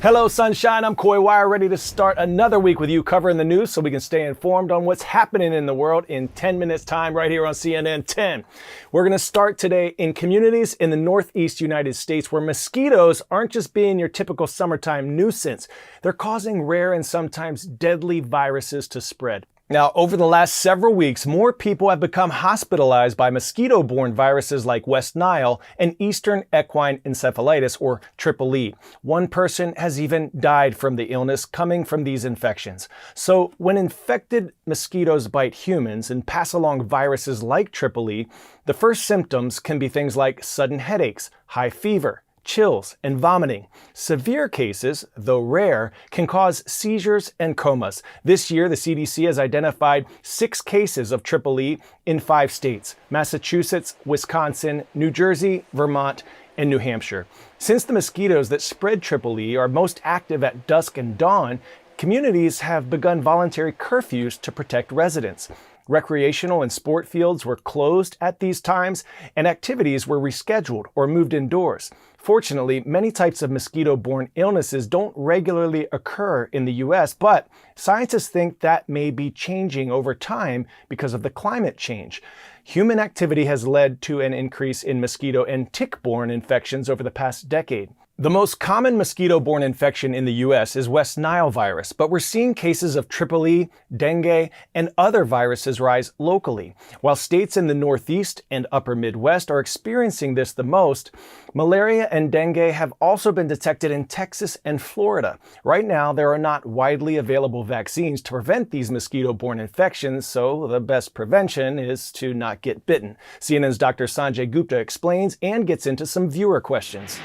Hello, sunshine. I'm Coy Wire, ready to start another week with you covering the news so we can stay informed on what's happening in the world in 10 minutes time right here on CNN 10. We're going to start today in communities in the Northeast United States where mosquitoes aren't just being your typical summertime nuisance. They're causing rare and sometimes deadly viruses to spread. Now, over the last several weeks, more people have become hospitalized by mosquito-borne viruses like West Nile and Eastern equine encephalitis, or Triple E. One person has even died from the illness coming from these infections. So when infected mosquitoes bite humans and pass along viruses like Triple E, the first symptoms can be things like sudden headaches, high fever, chills, and vomiting. Severe cases, though rare, can cause seizures and comas. This year, the CDC has identified 6 cases of Triple E in 5 states: Massachusetts, Wisconsin, New Jersey, Vermont, and New Hampshire. Since the mosquitoes that spread Triple E are most active at dusk and dawn, communities have begun voluntary curfews to protect residents. Recreational and sport fields were closed at these times, and activities were rescheduled or moved indoors. Fortunately, many types of mosquito-borne illnesses don't regularly occur in the U.S., but scientists think that may be changing over time because of the climate change. Human activity has led to an increase in mosquito and tick-borne infections over the past decade. The most common mosquito-borne infection in the U.S. is West Nile virus, but we're seeing cases of Triple E, dengue, and other viruses rise locally. While states in the Northeast and Upper Midwest are experiencing this the most, malaria and dengue have also been detected in Texas and Florida. Right now, there are not widely available vaccines to prevent these mosquito-borne infections, so the best prevention is to not get bitten. CNN's Dr. Sanjay Gupta explains and gets into some viewer questions.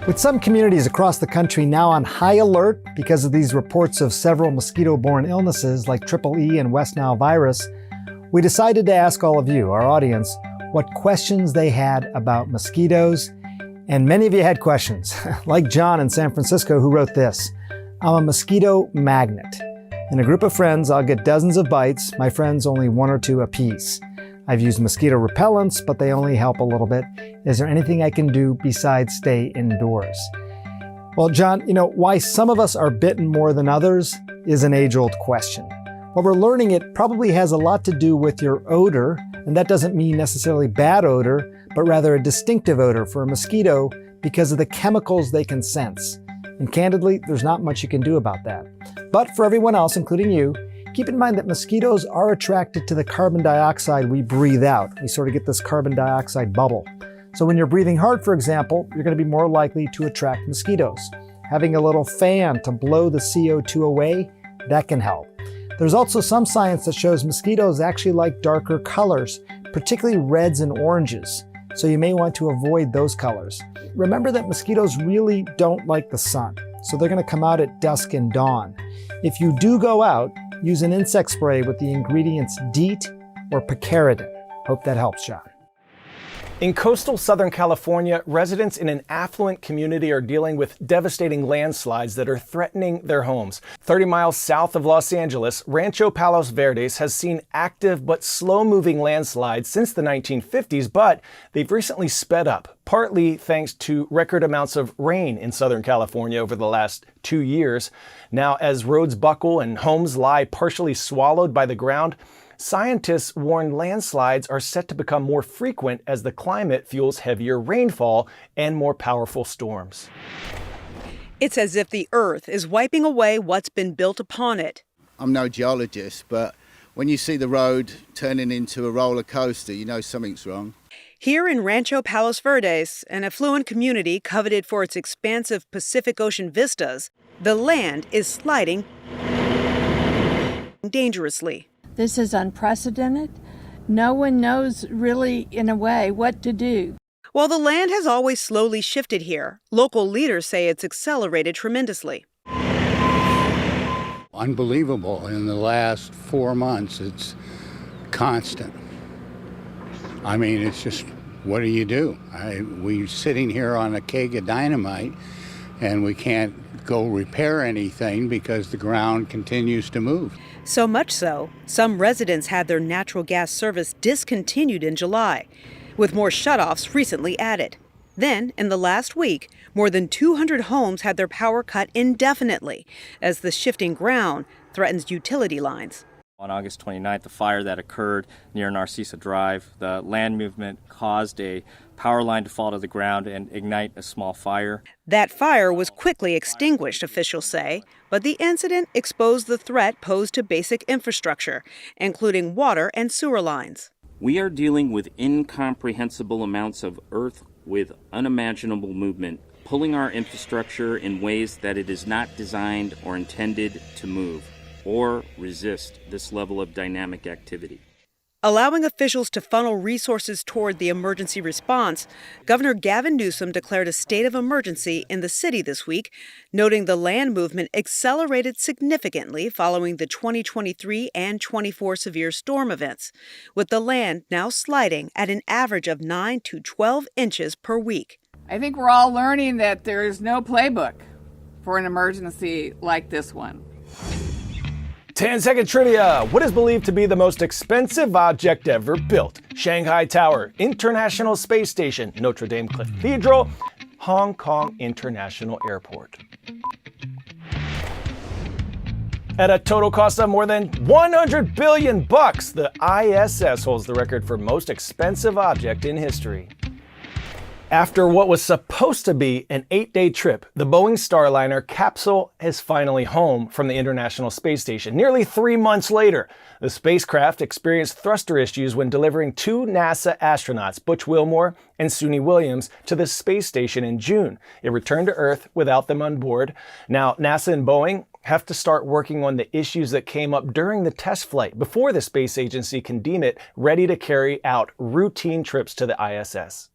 With some communities across the country now on high alert because of these reports of several mosquito-borne illnesses like Triple E and West Nile virus, we decided to ask all of you, our audience, what questions they had about mosquitoes. And many of you had questions, like John in San Francisco, who wrote this: I'm a mosquito magnet. In a group of friends, I'll get dozens of bites, my friends only 1 or 2 apiece. I've used mosquito repellents, but they only help a little bit. Is there anything I can do besides stay indoors? Well, John, why some of us are bitten more than others is an age-old question. What we're learning, it probably has a lot to do with your odor, and that doesn't mean necessarily bad odor, but rather a distinctive odor for a mosquito because of the chemicals they can sense. And candidly, there's not much you can do about that. But for everyone else, including you, keep in mind that mosquitoes are attracted to the carbon dioxide we breathe out. We sort of get this carbon dioxide bubble. So when you're breathing hard, for example, you're going to be more likely to attract mosquitoes. Having a little fan to blow the CO2 away, that can help. There's also some science that shows mosquitoes actually like darker colors, particularly reds and oranges. So you may want to avoid those colors. Remember that mosquitoes really don't like the sun, so they're going to come out at dusk and dawn. If you do go out, use an insect spray with the ingredients DEET or picaridin. Hope that helps, John. In coastal Southern California, residents in an affluent community are dealing with devastating landslides that are threatening their homes. 30 miles south of Los Angeles, Rancho Palos Verdes has seen active but slow-moving landslides since the 1950s, but they've recently sped up, partly thanks to record amounts of rain in Southern California over the last 2 years. Now, as roads buckle and homes lie partially swallowed by the ground, scientists warn landslides are set to become more frequent as the climate fuels heavier rainfall and more powerful storms. It's as if the earth is wiping away what's been built upon it. I'm no geologist, but when you see the road turning into a roller coaster, you know something's wrong. Here in Rancho Palos Verdes, an affluent community coveted for its expansive Pacific Ocean vistas, the land is sliding dangerously. This is unprecedented. No one knows really, in a way, what to do. While the land has always slowly shifted here, local leaders say it's accelerated tremendously. Unbelievable. In the last 4 months, it's constant. I mean, it's just, what do you do? We're sitting here on a keg of dynamite, and we can't go repair anything because the ground continues to move. So much so, some residents had their natural gas service discontinued in July, with more shutoffs recently added. Then, in the last week, more than 200 homes had their power cut indefinitely as the shifting ground threatens utility lines. On August 29th, the fire that occurred near Narcissa Drive, the land movement caused a power line to fall to the ground and ignite a small fire. That fire was quickly extinguished, officials say, but the incident exposed the threat posed to basic infrastructure, including water and sewer lines. We are dealing with incomprehensible amounts of earth with unimaginable movement, pulling our infrastructure in ways that it is not designed or intended to move or resist this level of dynamic activity. Allowing officials to funnel resources toward the emergency response, Governor Gavin Newsom declared a state of emergency in the city this week, noting the land movement accelerated significantly following the 2023 and 24 severe storm events, with the land now sliding at an average of 9 to 12 inches per week. I think we're all learning that there is no playbook for an emergency like this one. 10-second trivia. What is believed to be the most expensive object ever built? Shanghai Tower, International Space Station, Notre Dame Cathedral, Hong Kong International Airport. At a total cost of more than $100 billion, the ISS holds the record for most expensive object in history. After what was supposed to be an 8-day trip, the Boeing Starliner capsule is finally home from the International Space Station. Nearly 3 months later, the spacecraft experienced thruster issues when delivering 2 NASA astronauts, Butch Wilmore and Suni Williams, to the space station in June. It returned to Earth without them on board. Now, NASA and Boeing have to start working on the issues that came up during the test flight before the space agency can deem it ready to carry out routine trips to the ISS.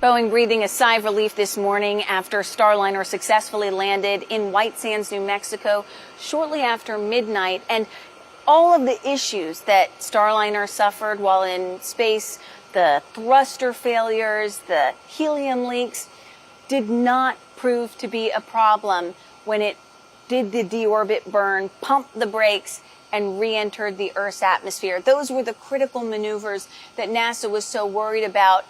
Boeing breathing a sigh of relief this morning after Starliner successfully landed in White Sands, New Mexico, shortly after midnight. And all of the issues that Starliner suffered while in space, the thruster failures, the helium leaks, did not prove to be a problem when it did the deorbit burn, pumped the brakes, and re-entered the Earth's atmosphere. Those were the critical maneuvers that NASA was so worried about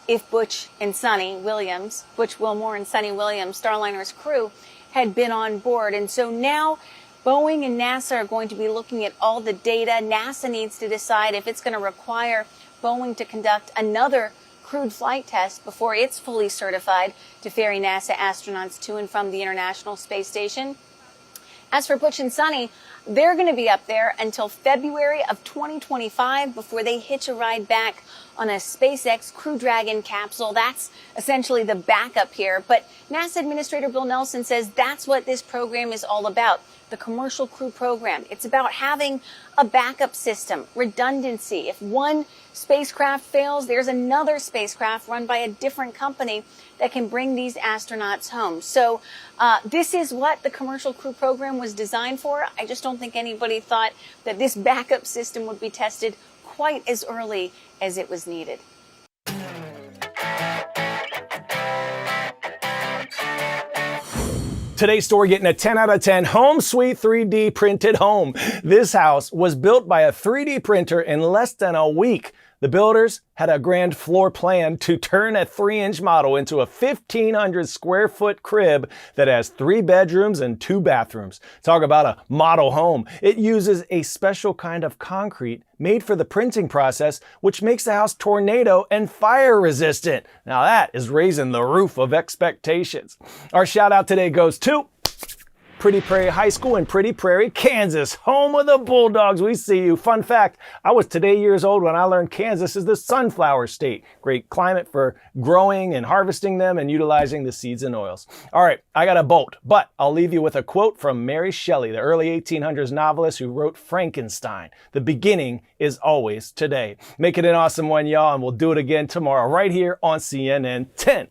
if Butch Wilmore and Suni Williams, Starliner's crew, had been on board. And so now Boeing and NASA are going to be looking at all the data. NASA needs to decide if it's going to require Boeing to conduct another crewed flight test before it's fully certified to ferry NASA astronauts to and from the International Space Station. As for Butch and Suni, they're going to be up there until February of 2025 before they hitch a ride back on a SpaceX Crew Dragon capsule. That's essentially the backup here. But NASA Administrator Bill Nelson says that's what this program is all about, the Commercial Crew Program. It's about having a backup system, redundancy. If one spacecraft fails, there's another spacecraft run by a different company that can bring these astronauts home. So this is what the Commercial Crew Program was designed for. I just don't think anybody thought that this backup system would be tested quite as early as it was needed. Today's story getting a 10 out of 10. Home Sweet 3D printed home. This house was built by a 3D printer in less than a week. The builders had a grand floor plan to turn a 3-inch model into a 1,500 square foot crib that has 3 bedrooms and 2 bathrooms. Talk about a model home. It uses a special kind of concrete made for the printing process, which makes the house tornado and fire resistant. Now that is raising the roof of expectations. Our shout out today goes to Pretty Prairie High School in Pretty Prairie, Kansas, home of the Bulldogs. We see you. Fun fact, I was today years old when I learned Kansas is the sunflower state. Great climate for growing and harvesting them and utilizing the seeds and oils. All right, I got a bolt, but I'll leave you with a quote from Mary Shelley, the early 1800s novelist who wrote Frankenstein. The beginning is always today. Make it an awesome one, y'all, and we'll do it again tomorrow right here on CNN 10.